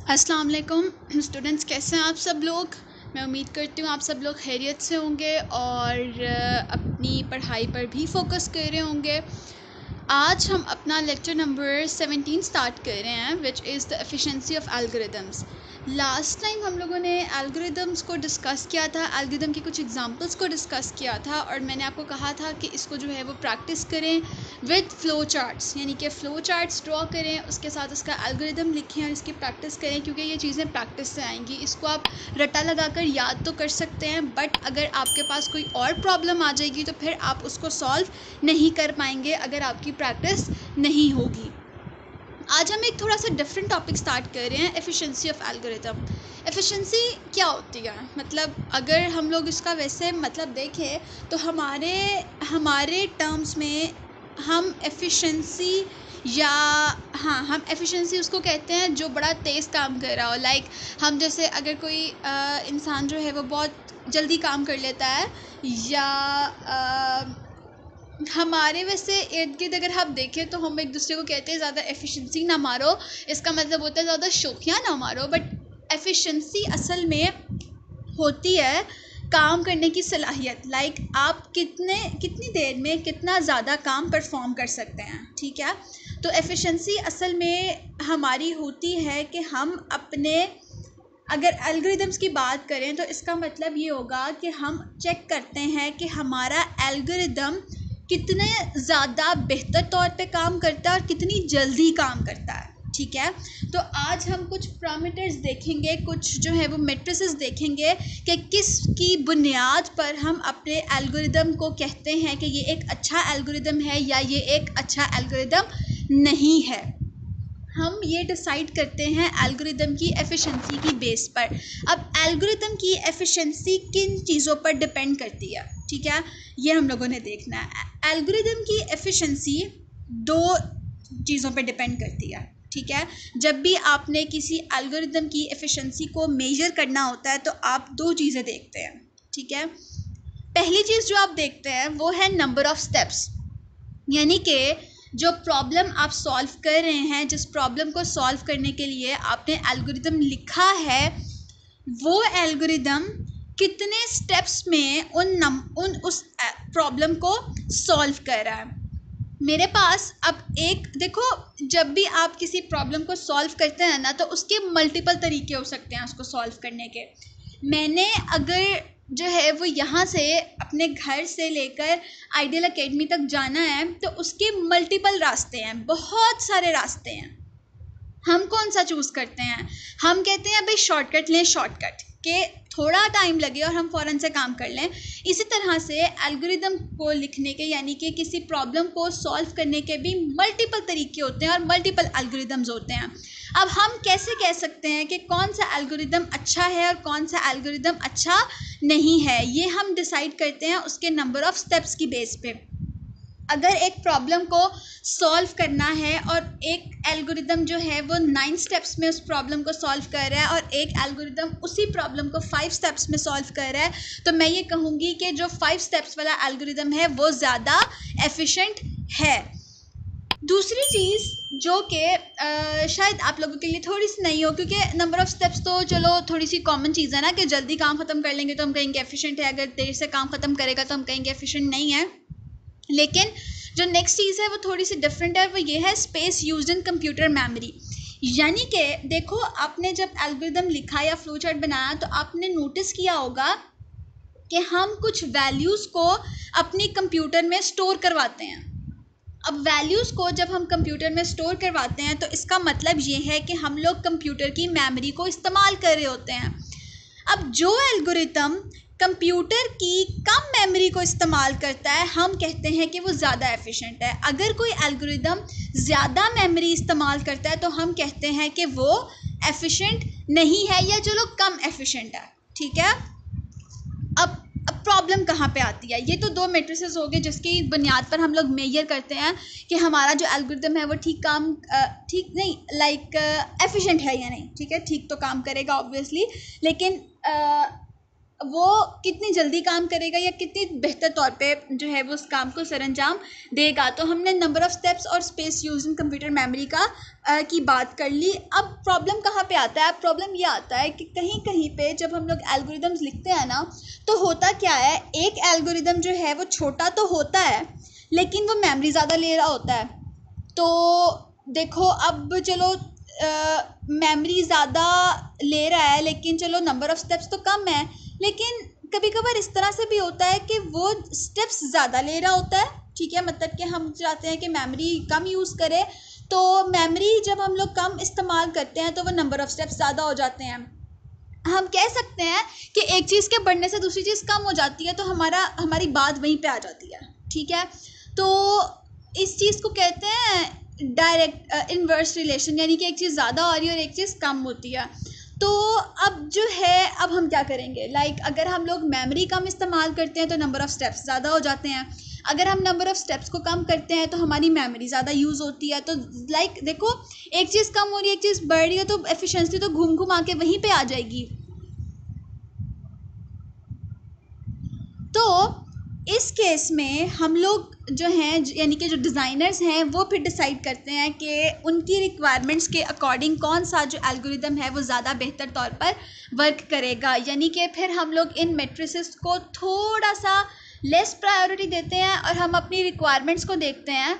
अस्सलाम वालेकुम स्टूडेंट्स, कैसे हैं आप सब लोग। मैं उम्मीद करती हूँ आप सब लोग खैरियत से होंगे और अपनी पढ़ाई पर भी फोकस कर रहे होंगे। आज हम अपना लेक्चर नंबर 17 स्टार्ट कर रहे हैं, which is the efficiency of algorithms. Last time हम लोगों ने एल्गोरिदम्स को डिस्कस किया था, एल्गोरिदम की कुछ एग्जांपल्स को डिस्कस किया था और मैंने आपको कहा था कि इसको जो है वो प्रैक्टिस करें विद फ़्लो चार्ट्स, यानी कि फ़्लो चार्ट्स ड्रॉ करें, उसके साथ उसका एल्गोरिदम लिखें और इसकी प्रैक्टिस करें, क्योंकि ये चीज़ें प्रैक्टिस से आएंगी। इसको आप रटा लगा कर याद तो कर सकते हैं, बट अगर आपके पास कोई और प्रॉब्लम आ जाएगी तो फिर आप उसको सॉल्व नहीं कर पाएंगे अगर आपकी प्रैक्टिस नहीं होगी। आज हम एक थोड़ा सा डिफरेंट टॉपिक स्टार्ट कर रहे हैं, एफिशिएंसी ऑफ एल्गोरिदम। एफिशिएंसी क्या होती है, मतलब अगर हम लोग इसका वैसे मतलब देखें तो हमारे टर्म्स में हम एफिशिएंसी या हम एफिशिएंसी उसको कहते हैं जो बड़ा तेज़ काम कर रहा हो। लाइक हम जैसे अगर कोई इंसान जो है वो बहुत जल्दी काम कर लेता है, या हमारे वैसे इर्द गिर्द अगर हम देखें तो हम एक दूसरे को कहते हैं ज़्यादा एफिशिएंसी ना मारो, इसका मतलब होता है ज़्यादा शोखियाँ ना मारो। बट एफिशिएंसी असल में होती है काम करने की सलाहियत। लाइक आप कितनी देर में कितना ज़्यादा काम परफॉर्म कर सकते हैं, ठीक है। तो एफिशिएंसी असल में हमारी होती है कि हम अपने, अगर एल्गोरिदम्स की बात करें तो इसका मतलब ये होगा कि हम चेक करते हैं कि हमारा एल्गोरिदम कितने ज़्यादा बेहतर तौर पे काम करता है और कितनी जल्दी काम करता है, ठीक है। तो आज हम कुछ पैरामीटर्स देखेंगे, कुछ जो है वो मैट्रिसेस देखेंगे कि किसकी बुनियाद पर हम अपने एल्गोरिदम को कहते हैं कि ये एक अच्छा एल्गोरिदम है या ये एक अच्छा एल्गोरिदम नहीं है। हम ये डिसाइड करते हैं एल्गोरिदम की एफिशिएंसी की बेस पर। अब एल्गोरिदम की एफिशिएंसी किन चीज़ों पर डिपेंड करती है, ठीक है, ये हम लोगों ने देखना है। एल्गोरिदम की एफिशिएंसी दो चीज़ों पर डिपेंड करती है, ठीक है। जब भी आपने किसी एल्गोरिदम की एफिशिएंसी को मेजर करना होता है तो आप दो चीज़ें देखते हैं, ठीक है। पहली चीज़ जो आप देखते हैं वो है नंबर ऑफ स्टेप्स, यानी कि जो प्रॉब्लम आप सॉल्व कर रहे हैं, जिस प्रॉब्लम को सॉल्व करने के लिए आपने एल्गोरिदम लिखा है, वो एल्गोरिदम कितने स्टेप्स में उस प्रॉब्लम को सॉल्व कर रहा है। मेरे पास अब एक देखो, जब भी आप किसी प्रॉब्लम को सॉल्व करते हैं ना, तो उसके मल्टीपल तरीके हो सकते हैं उसको सॉल्व करने के। मैंने अगर जो है वो यहाँ से अपने घर से लेकर आइडियल एकेडमी तक जाना है तो उसके मल्टीपल रास्ते हैं, बहुत सारे रास्ते हैं। हम कौन सा चूज़ करते हैं? हम कहते हैं भाई शॉर्टकट लें, शॉर्टकट के थोड़ा टाइम लगे और हम फ़ौरन से काम कर लें। इसी तरह से एल्गोरिदम को लिखने के, यानी कि किसी प्रॉब्लम को सॉल्व करने के भी मल्टीपल तरीके होते हैं और मल्टीपल एल्गोरिदम्स होते हैं। अब हम कैसे कह सकते हैं कि कौन सा एल्गोरिदम अच्छा है और कौन सा एल्गोरिदम अच्छा नहीं है? ये हम डिसाइड करते हैं उसके नंबर ऑफ़ स्टेप्स की बेस पे। अगर एक प्रॉब्लम को सॉल्व करना है और एक एल्गोरिदम जो है वो 9 स्टेप्स में उस प्रॉब्लम को सॉल्व कर रहा है और एक एल्गोरिदम उसी प्रॉब्लम को 5 स्टेप्स में सॉल्व कर रहा है, तो मैं ये कहूँगी कि जो 5 स्टेप्स वाला एल्गोरिदम है वो ज़्यादा एफिशिएंट है। दूसरी चीज़ जो कि शायद आप लोगों के लिए थोड़ी सी नहीं हो, क्योंकि नंबर ऑफ़ स्टेप्स तो चलो थोड़ी सी कॉमन चीज़ है ना, कि जल्दी काम ख़त्म कर लेंगे तो हम कहेंगे एफिशिएंट है, अगर देर से काम ख़त्म करेगा तो हम कहेंगे एफिशिएंट नहीं है। लेकिन जो नेक्स्ट चीज़ है वो थोड़ी सी डिफरेंट है, वो ये है space used in computer memory. यानी कि देखो, आपने जब एल्गोरिदम लिखा या फ्लो चार्ट बनाया तो आपने नोटिस किया होगा कि हम कुछ वैल्यूज़ को अपनी कंप्यूटर में स्टोर करवाते हैं। अब वैल्यूज़ को जब हम कंप्यूटर में स्टोर करवाते हैं तो इसका मतलब ये है कि हम लोग कंप्यूटर की मेमोरी को इस्तेमाल कर रहे होते हैं। अब जो एल्गोरिथम कंप्यूटर की कम मेमोरी को इस्तेमाल करता है, हम कहते हैं कि वो ज़्यादा एफिशिएंट है। अगर कोई एल्गोरिथम ज़्यादा मेमोरी इस्तेमाल करता है तो हम कहते हैं कि वो एफिशिएंट नहीं है, या चलो कम एफिशिएंट है, ठीक है। अब प्रॉब्लम कहाँ पे आती है? ये तो दो मैट्रिसेस हो गए जिसकी बुनियाद पर हम लोग मेजर करते हैं कि हमारा जो एल्गोरिदम है वो ठीक नहीं, लाइक एफिशिएंट है या नहीं, ठीक है। ठीक तो काम करेगा ऑब्वियसली, लेकिन वो कितनी जल्दी काम करेगा या कितनी बेहतर तौर पे जो है वो उस काम को सरअंजाम देगा। तो हमने नंबर ऑफ़ स्टेप्स और space use in computer memory की बात कर ली। अब प्रॉब्लम कहाँ पे आता है? अब प्रॉब्लम ये आता है कि कहीं कहीं पे जब हम लोग एल्गोरिदम्स लिखते हैं ना, तो होता क्या है, एक एल्गोरिदम जो है वो छोटा तो होता है लेकिन वो मेमोरी ज़्यादा ले रहा होता है। तो देखो अब चलो मेमोरी ज़्यादा ले रहा है लेकिन चलो नंबर ऑफ़ स्टेप्स तो कम है, लेकिन कभी कभार इस तरह से भी होता है कि वो स्टेप्स ज़्यादा ले रहा होता है। ठीक है, मतलब कि हम चाहते हैं कि मेमोरी कम यूज़ करे, तो मेमोरी जब हम लोग कम इस्तेमाल करते हैं तो वो नंबर ऑफ़ स्टेप्स ज़्यादा हो जाते हैं। हम कह सकते हैं कि एक चीज़ के बढ़ने से दूसरी चीज़ कम हो जाती है, तो हमारी बात वहीं पे आ जाती है। ठीक है, तो इस चीज़ को कहते हैं डायरेक्ट इन्वर्स रिलेशन, यानी कि एक चीज़ ज़्यादा हो रही है और एक चीज़ कम होती है। तो अब जो है, अब हम क्या करेंगे, अगर हम लोग मेमोरी कम इस्तेमाल करते हैं तो नंबर ऑफ़ स्टेप्स ज़्यादा हो जाते हैं। अगर हम नंबर ऑफ़ स्टेप्स को कम करते हैं तो हमारी मेमोरी ज़्यादा यूज़ होती है। तो देखो, एक चीज़ कम हो रही है, एक चीज़ बढ़ रही है, तो एफिशिएंसी तो घूम घूम आके वहीं पे आ जाएगी। तो इस केस में हम लोग जो हैं, यानी कि जो डिज़ाइनर्स हैं, वो फिर डिसाइड करते हैं कि उनकी रिक्वायरमेंट्स के अकॉर्डिंग कौन सा जो एल्गोरिदम है वो ज़्यादा बेहतर तौर पर वर्क करेगा। यानी कि फिर हम लोग इन मैट्रिसेस को थोड़ा सा लेस प्रायोरिटी देते हैं और हम अपनी रिक्वायरमेंट्स को देखते हैं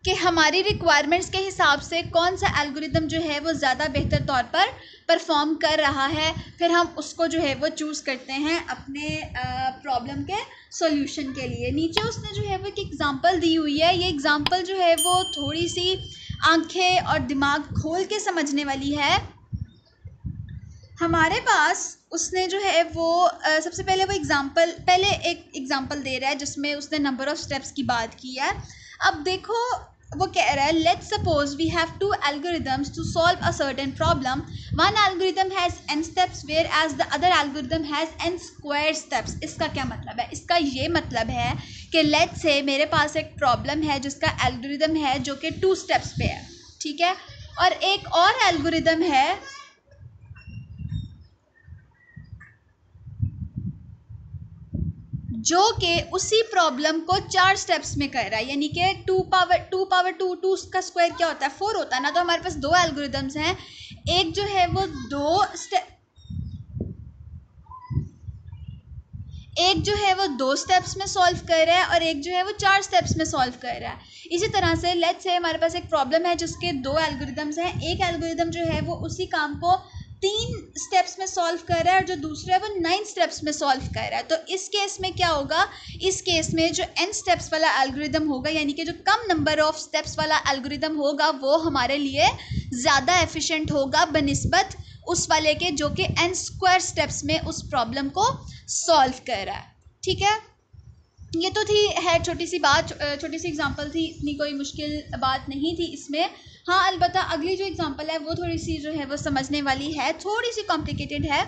कि हमारी रिक्वायरमेंट्स के हिसाब से कौन सा एल्गोरिदम जो है वो ज़्यादा बेहतर तौर पर परफॉर्म कर रहा है, फिर हम उसको जो है वो चूज़ करते हैं अपने प्रॉब्लम के सॉल्यूशन के लिए। नीचे उसने जो है वो एक एग्ज़ाम्पल दी हुई है। ये एग्ज़ाम्पल जो है वो थोड़ी सी आंखें और दिमाग खोल के समझने वाली है। हमारे पास उसने जो है वो सबसे पहले वो एक एग्ज़ाम्पल दे रहा है जिसमें उसने नंबर ऑफ़ स्टेप्स की बात की है। अब देखो, वो कह रहा है, let's suppose we have two algorithms to solve a certain problem. One algorithm has n steps whereas the other algorithm has n square steps. इसका क्या मतलब है? इसका ये मतलब है कि लेट्स से मेरे पास एक प्रॉब्लम है जिसका एल्गोरिदम है जो कि 2 स्टेप्स पे है। ठीक है, और एक और एल्गोरिदम है जो कि उसी प्रॉब्लम को 4 स्टेप्स में कर रहा है। यानी कि 2 पावर 2 का स्क्वायर क्या होता है? 4 होता है ना। तो हमारे पास 2 एल्गोरिदम्स हैं, एक जो है वो दो स्टेप्स में सॉल्व कर रहा है और एक जो है वो 4 स्टेप्स में सॉल्व कर रहा है। इसी तरह से लेट्स से हमारे पास एक प्रॉब्लम है जिसके 2 एल्गोरिदम्स हैं। एक एल्गोरिदम जो है वो उसी काम को 3 स्टेप्स में सॉल्व कर रहा है और जो दूसरा है वो 9 स्टेप्स में सॉल्व कर रहा है। तो इस केस में क्या होगा? इस केस में जो n स्टेप्स वाला एल्गोरिदम होगा, यानी कि जो कम नंबर ऑफ स्टेप्स वाला एल्गोरिदम होगा, वो हमारे लिए ज़्यादा एफिशिएंट होगा बनिस्बत उस वाले के जो कि n स्क्वायर स्टेप्स में उस प्रॉब्लम को सॉल्व कर रहा है। ठीक है, ये तो है छोटी सी बात, छोटी सी एग्जांपल थी, इतनी कोई मुश्किल बात नहीं थी इसमें। हाँ, अलबत्ता अगली जो एग्जांपल है वो थोड़ी सी जो है वो समझने वाली है, थोड़ी सी कॉम्प्लिकेटेड है।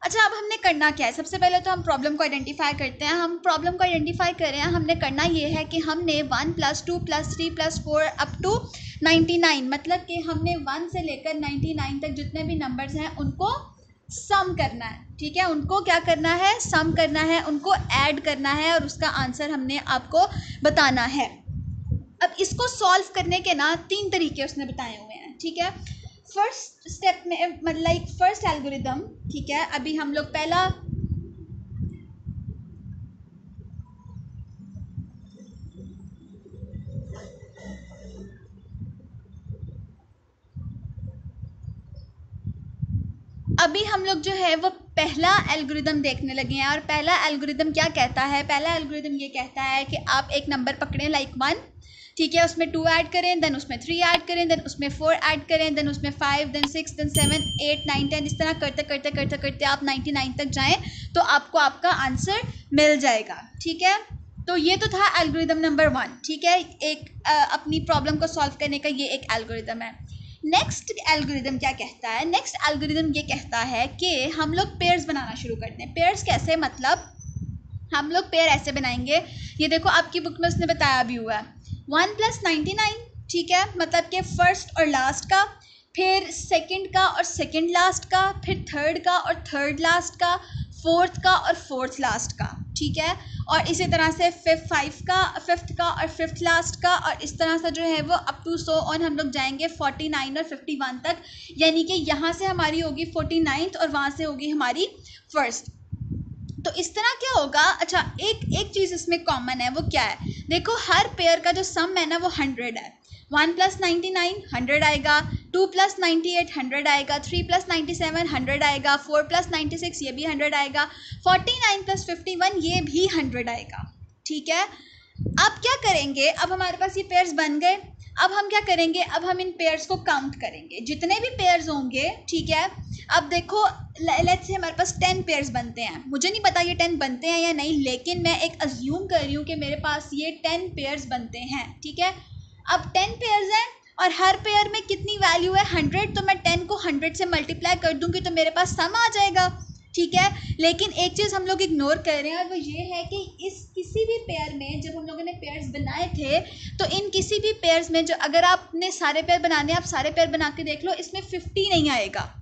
अच्छा, अब हमने करना क्या है? सबसे पहले तो हम प्रॉब्लम को आइडेंटिफाई करते हैं। हम प्रॉब्लम को आइडेंटिफाई कर रहे हैं, हमने करना ये है कि हमने 1 + 2 + 3 + 4 अप टू 99, मतलब कि हमने 1 से लेकर 99 तक जितने भी नंबर्स हैं उनको सम करना है। ठीक है, उनको क्या करना है? सम करना है, उनको ऐड करना है और उसका आंसर हमने आपको बताना है। अब इसको सॉल्व करने के ना 3 तरीके उसने बताए हुए हैं। ठीक है, फर्स्ट स्टेप में मतलब फर्स्ट एल्गोरिदम। ठीक है, अभी हम लोग जो है वो पहला एल्गोरिदम देखने लगे हैं। और पहला एल्गोरिदम क्या कहता है? पहला एल्गोरिदम ये कहता है कि आप एक नंबर पकड़ें, लाइक 1, ठीक है, उसमें 2 ऐड करें, देन उसमें 3 ऐड करें, देन उसमें 4 ऐड करें, देन उसमें 5, देन 6, देन 7, 8, 9, 10, इस तरह करते करते करते करते आप 99 तक जाएं तो आपको आपका आंसर मिल जाएगा। ठीक है, तो ये तो था एल्गोरिदम नंबर 1। ठीक है, एक अपनी प्रॉब्लम को सॉल्व करने का ये एक एल्गोरिदम है। नेक्स्ट एल्गोरिदम क्या कहता है? नेक्स्ट एल्गोरिदम ये कहता है कि हम लोग पेयर्स बनाना शुरू करते हैं। पेयर्स कैसे? मतलब हम लोग पेयर ऐसे बनाएंगे, ये देखो आपकी बुक में उसने बताया भी हुआ है, 1 + 99। ठीक है, मतलब कि फर्स्ट और लास्ट का, फिर सेकंड का और सेकंड लास्ट का, फिर थर्ड का और थर्ड लास्ट का, फोर्थ का और फोर्थ लास्ट का, ठीक है। और इसी तरह से फिफ्थ का और फिफ्थ लास्ट का, और इस तरह से जो है वो अप टू सो ऑन हम लोग जाएंगे 49 और 51 तक, यानी कि यहाँ से हमारी होगी 49th और वहाँ से होगी हमारी फर्स्ट। तो इस तरह क्या होगा। अच्छा, एक चीज़ इसमें कॉमन है, वो क्या है, देखो हर पेयर का जो सम है ना वो 100 है। 1 + 99 100 आएगा, 2 + 98 100 आएगा, 3 + 97 100 आएगा, 4 + 96 ये भी 100 आएगा, 49 + 51 ये भी 100 आएगा, ठीक है। अब क्या करेंगे, अब हमारे पास ये पेयर्स बन गए। अब हम क्या करेंगे, अब हम इन पेयर्स को काउंट करेंगे, जितने भी पेयर्स होंगे, ठीक है। अब देखो लेट्स से हमारे पास 10 पेयर्स बनते हैं, मुझे नहीं पता ये 10 बनते हैं या नहीं, लेकिन मैं एक अज्यूम कर रही हूँ कि मेरे पास ये 10 पेयर्स बनते हैं, ठीक है। अब 10 पेयर्स हैं और हर पेयर में कितनी वैल्यू है 100, तो मैं 10 को 100 से मल्टीप्लाई कर दूंगी तो मेरे पास सम आ जाएगा, ठीक है। लेकिन एक चीज़ हम लोग इग्नोर कर रहे हैं और वो ये है कि इस किसी भी पेयर में जब हम लोगों ने पेयर्स बनाए थे, तो इन किसी भी पेयर्स में जो अगर आपने सारे पेयर बनाने, आप सारे पेयर बना के देख लो, इसमें 50 नहीं आएगा,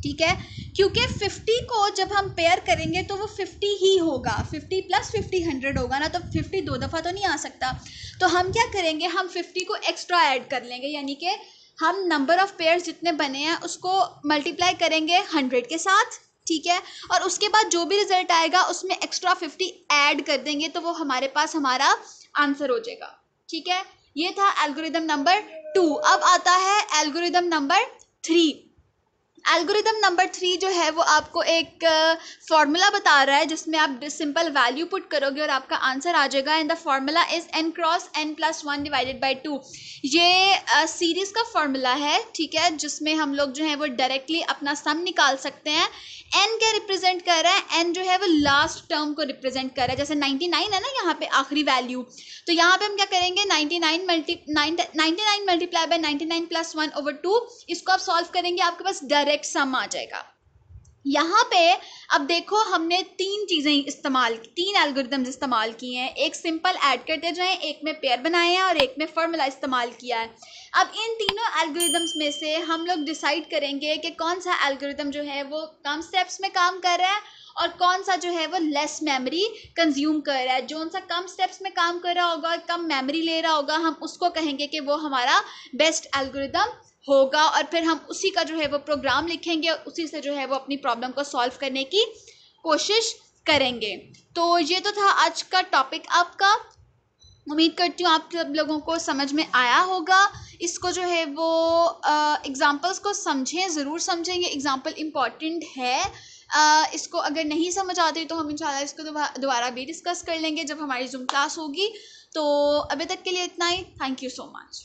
ठीक है। क्योंकि 50 को जब हम पेयर करेंगे तो वो 50 ही होगा, 50 + 50 100 होगा ना, तो 50 दो दफ़ा तो नहीं आ सकता। तो हम क्या करेंगे, हम 50 को एक्स्ट्रा ऐड कर लेंगे, यानी कि हम नंबर ऑफ पेयर्स जितने बने हैं उसको मल्टीप्लाई करेंगे 100 के साथ, ठीक है। और उसके बाद जो भी रिजल्ट आएगा उसमें एक्स्ट्रा 50 ऐड कर देंगे, तो वो हमारे पास हमारा आंसर हो जाएगा, ठीक है। ये था एल्गोरिदम नंबर 2। अब आता है एल्गोरिदम नंबर 3। एल्गोरिदम नंबर 3 जो है वो आपको एक फार्मूला बता रहा है जिसमें आप सिंपल वैल्यू पुट करोगे और आपका आंसर आ जाएगा। And the formula is n cross n + 1 divided by 2। ये सीरीज का फार्मूला है, ठीक है, जिसमें हम लोग जो है वो डायरेक्टली अपना सम निकाल सकते हैं। n क्या रिप्रेजेंट कर रहा है, n जो है वो लास्ट टर्म को रिप्रेजेंट कर रहा है, जैसे 99 है ना यहाँ पे आखिरी वैल्यू, तो यहाँ पे हम क्या करेंगे 99 मल्टीप्लाई बाय 99 + 1/2, इसको आप सॉल्व करेंगे, आपके पास डायरेक्ट सम आ जाएगा। यहाँ पे अब देखो हमने तीन एल्गोरिदम्स इस्तेमाल किए हैं, एक सिंपल ऐड करते जाएं, एक में पेयर बनाए हैं और एक में फार्मूला इस्तेमाल किया है। अब इन तीनों एल्गोरिदम्स में से हम लोग डिसाइड करेंगे कि कौन सा एल्गोरिदम जो है वो कम स्टेप्स में काम कर रहा है और कौन सा जो है वो लेस मेमोरी कंज्यूम कर रहा है। जो सा कम स्टेप्स में काम कर रहा होगा, कम मेमोरी ले रहा होगा, हम उसको कहेंगे कि वो हमारा बेस्ट एल्गोरिदम होगा, और फिर हम उसी का जो है वो प्रोग्राम लिखेंगे, उसी से जो है वो अपनी प्रॉब्लम को सॉल्व करने की कोशिश करेंगे। तो ये तो था आज का टॉपिक आपका। उम्मीद करती हूँ आप सब लोगों को समझ में आया होगा। इसको जो है वो एग्जाम्पल्स को समझें, ज़रूर समझेंगे, एग्जाम्पल इम्पॉर्टेंट है। इसको अगर नहीं समझ आती तो हम इंशाल्लाह इसको दोबारा भी डिस्कस कर लेंगे जब हमारी जूम क्लास होगी। तो अभी तक के लिए इतना ही। Thank you so much.